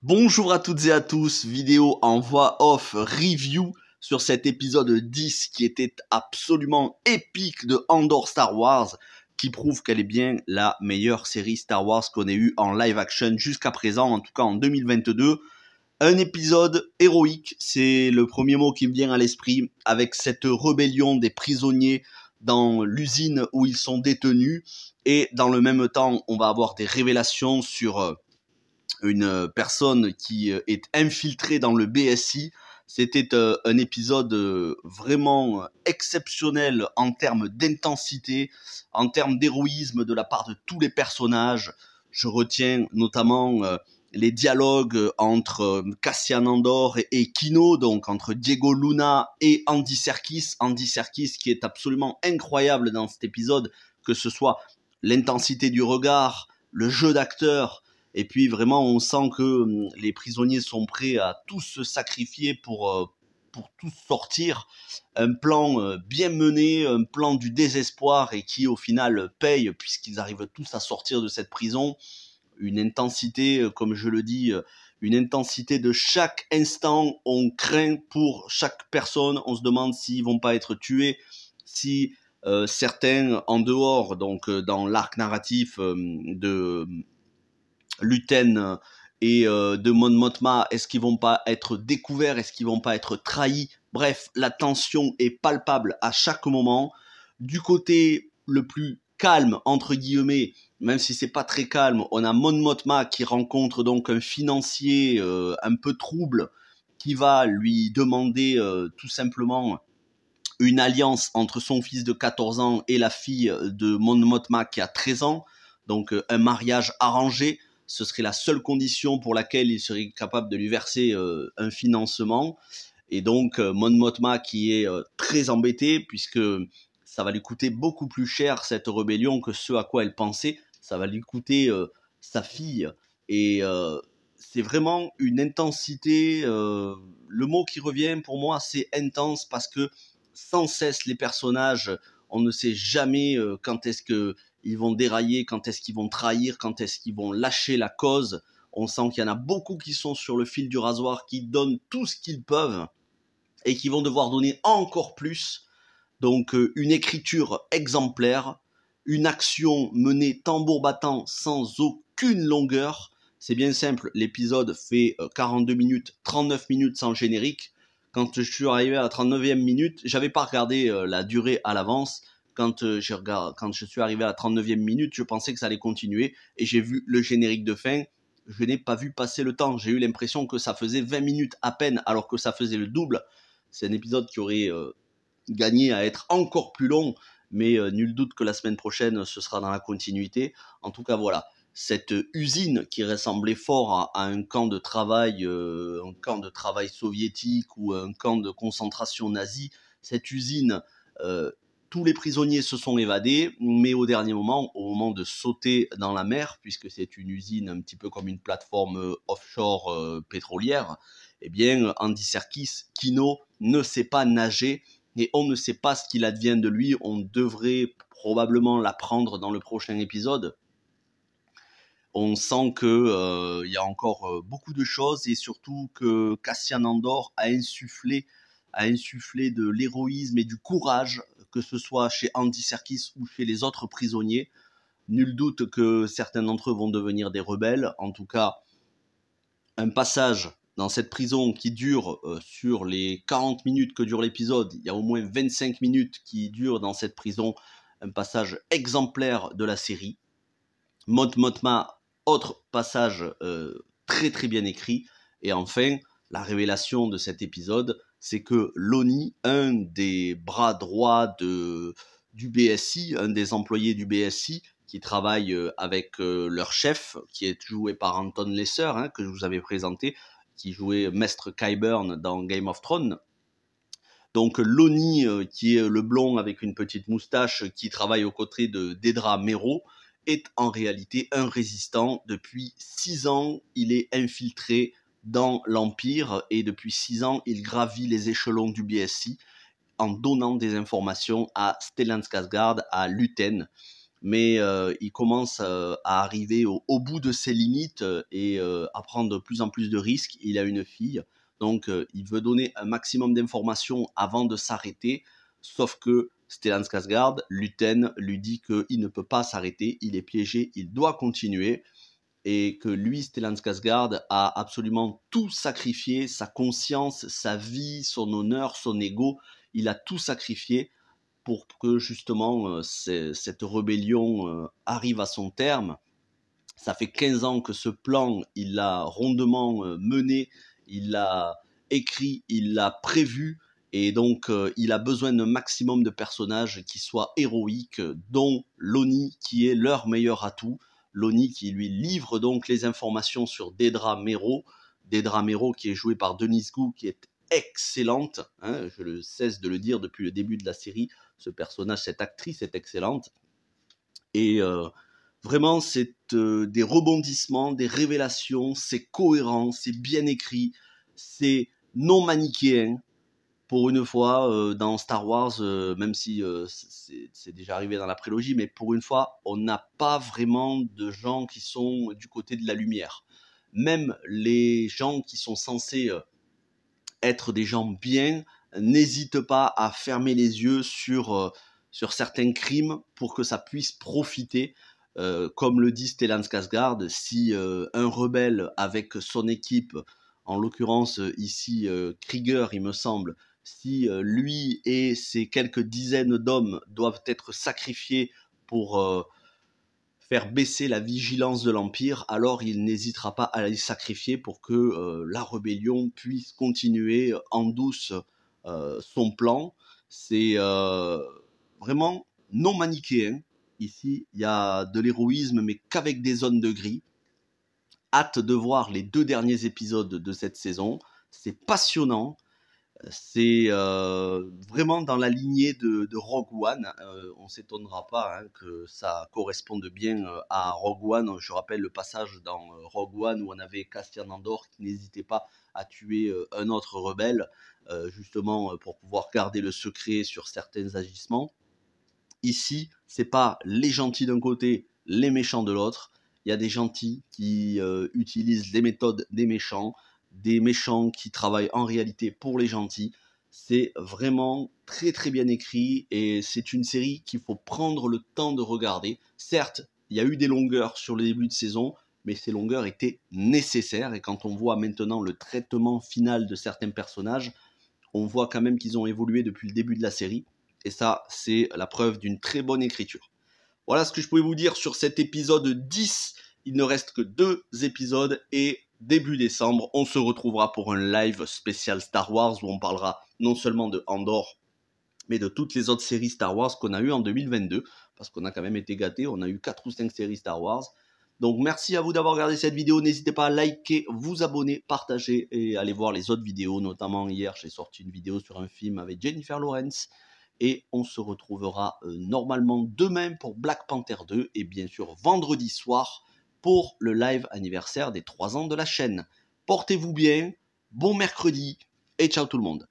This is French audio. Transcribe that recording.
Bonjour à toutes et à tous, vidéo en voix off review sur cet épisode 10 qui était absolument épique de Andor Star Wars, qui prouve qu'elle est bien la meilleure série Star Wars qu'on ait eu en live action jusqu'à présent, en tout cas en 2022. Un épisode héroïque, c'est le premier mot qui me vient à l'esprit, avec cette rébellion des prisonniers dans l'usine où ils sont détenus, et dans le même temps, on va avoir des révélations sur une personne qui est infiltrée dans le BSI. C'était un épisode vraiment exceptionnel en termes d'intensité, en termes d'héroïsme de la part de tous les personnages. Je retiens notamment les dialogues entre Cassian Andor et Kino, donc entre Diego Luna et Andy Serkis. Andy Serkis qui est absolument incroyable dans cet épisode, que ce soit l'intensité du regard, le jeu d'acteur, et puis vraiment on sent que les prisonniers sont prêts à tous se sacrifier pour tous sortir. Un plan bien mené, un plan du désespoir et qui au final paye puisqu'ils arrivent tous à sortir de cette prison. Une intensité, comme je le dis, une intensité de chaque instant. On craint pour chaque personne, on se demande s'ils vont pas être tués, si certains en dehors, donc dans l'arc narratif de Luten et de Mon Mothma, est-ce qu'ils vont pas être découverts, est-ce qu'ils vont pas être trahis? Bref, la tension est palpable à chaque moment. Du côté le plus calme, entre guillemets, même si c'est pas très calme, on a Mon Mothma qui rencontre donc un financier un peu trouble, qui va lui demander tout simplement une alliance entre son fils de 14 ans et la fille de Mon Mothma qui a 13 ans, donc un mariage arrangé. Ce serait la seule condition pour laquelle il serait capable de lui verser un financement. Et donc Mon Mothma qui est très embêté puisque ça va lui coûter beaucoup plus cher cette rébellion que ce à quoi elle pensait. Ça va lui coûter sa fille. Et c'est vraiment une intensité. Le mot qui revient pour moi, c'est intense, parce que sans cesse les personnages, on ne sait jamais quand est-ce que ils vont dérailler, quand est-ce qu'ils vont trahir, quand est-ce qu'ils vont lâcher la cause. On sent qu'il y en a beaucoup qui sont sur le fil du rasoir, qui donnent tout ce qu'ils peuvent et qui vont devoir donner encore plus. Donc une écriture exemplaire, une action menée tambour battant sans aucune longueur. C'est bien simple, l'épisode fait 42 minutes, 39 minutes sans générique. Quand je suis arrivé à la 39e minute, j'avais pas regardé la durée à l'avance. Quand je suis arrivé à la 39e minute, je pensais que ça allait continuer et j'ai vu le générique de fin. Je n'ai pas vu passer le temps. J'ai eu l'impression que ça faisait 20 minutes à peine alors que ça faisait le double. C'est un épisode qui aurait gagné à être encore plus long, mais nul doute que la semaine prochaine, ce sera dans la continuité. En tout cas, voilà. Cette usine qui ressemblait fort à un camp de travail soviétique ou un camp de concentration nazi, cette usine, tous les prisonniers se sont évadés, mais au dernier moment, au moment de sauter dans la mer, puisque c'est une usine un petit peu comme une plateforme offshore pétrolière, eh bien, Andy Serkis, Kino, ne sait pas nager et on ne sait pas ce qu'il advient de lui. On devrait probablement l'apprendre dans le prochain épisode. On sent que y a encore beaucoup de choses, et surtout que Cassian Andor a insufflé de l'héroïsme et du courage, que ce soit chez Andy Serkis ou chez les autres prisonniers. Nul doute que certains d'entre eux vont devenir des rebelles. En tout cas, un passage dans cette prison qui dure sur les 40 minutes que dure l'épisode, il y a au moins 25 minutes qui durent dans cette prison, un passage exemplaire de la série. Mon Mothma, autre passage très très bien écrit. Et enfin, la révélation de cet épisode, c'est que Loni, un des bras droits du BSI, un des employés du BSI, qui travaille avec leur chef, qui est joué par Anton Lesser, que je vous avais présenté, qui jouait Maître Qyburn dans Game of Thrones. Donc Loni, qui est le blond avec une petite moustache, qui travaille aux côtés de Dedra Meero, est en réalité un résistant. Depuis 6 ans, il est infiltré dans l'Empire, et depuis 6 ans, il gravit les échelons du BSI en donnant des informations à Stellan Skarsgård, à Luten. mais il commence à arriver au bout de ses limites et à prendre de plus en plus de risques. Il a une fille, donc il veut donner un maximum d'informations avant de s'arrêter, sauf que Stellan Skarsgård, Luthen, lui dit qu'il ne peut pas s'arrêter, il est piégé, il doit continuer, et que lui, Stellan Skarsgård, a absolument tout sacrifié, sa conscience, sa vie, son honneur, son ego, il a tout sacrifié pour que justement cette rébellion arrive à son terme. Ça fait 15 ans que ce plan, il l'a rondement mené, il l'a écrit, il l'a prévu, et donc il a besoin d'un maximum de personnages qui soient héroïques, dont Loni, qui est leur meilleur atout. Loni qui lui livre donc les informations sur Dedra Meero. Dedra Meero qui est jouée par Denise Goux, qui est excellente, hein, je ne cesse de le dire depuis le début de la série, ce personnage, cette actrice est excellente. Et vraiment, c'est des rebondissements, des révélations, c'est cohérent, c'est bien écrit, c'est non manichéen. Pour une fois, dans Star Wars, même si c'est déjà arrivé dans la prélogie, mais pour une fois, on n'a pas vraiment de gens qui sont du côté de la lumière. Même les gens qui sont censés être des gens bien n'hésitent pas à fermer les yeux sur certains crimes pour que ça puisse profiter. Comme le dit Stellan Skarsgård, si un rebelle avec son équipe, en l'occurrence ici Krieger il me semble, si lui et ses quelques dizaines d'hommes doivent être sacrifiés pour faire baisser la vigilance de l'Empire, alors il n'hésitera pas à les sacrifier pour que la rébellion puisse continuer en douce son plan. C'est vraiment non manichéen. Ici, il y a de l'héroïsme, mais qu'avec des zones de gris. Hâte de voir les 2 derniers épisodes de cette saison. C'est passionnant. C'est vraiment dans la lignée de Rogue One. On ne s'étonnera pas hein, que ça corresponde bien à Rogue One. Je rappelle le passage dans Rogue One où on avait Cassian Andor qui n'hésitait pas à tuer un autre rebelle, justement pour pouvoir garder le secret sur certains agissements. Ici, c'est pas les gentils d'un côté, les méchants de l'autre. Il y a des gentils qui utilisent les méthodes des méchants qui travaillent en réalité pour les gentils. C'est vraiment très très bien écrit et c'est une série qu'il faut prendre le temps de regarder. Certes, il y a eu des longueurs sur le début de saison, mais ces longueurs étaient nécessaires et quand on voit maintenant le traitement final de certains personnages, on voit quand même qu'ils ont évolué depuis le début de la série. Et ça, c'est la preuve d'une très bonne écriture. Voilà ce que je pouvais vous dire sur cet épisode 10. Il ne reste que 2 épisodes et début décembre, on se retrouvera pour un live spécial Star Wars où on parlera non seulement de Andor, mais de toutes les autres séries Star Wars qu'on a eues en 2022. Parce qu'on a quand même été gâtés, on a eu 4 ou 5 séries Star Wars. Donc merci à vous d'avoir regardé cette vidéo, n'hésitez pas à liker, vous abonner, partager et aller voir les autres vidéos. Notamment hier, j'ai sorti une vidéo sur un film avec Jennifer Lawrence. Et on se retrouvera normalement demain pour Black Panther 2 et bien sûr vendredi soir pour le live anniversaire des 3 ans de la chaîne. Portez-vous bien, bon mercredi et ciao tout le monde.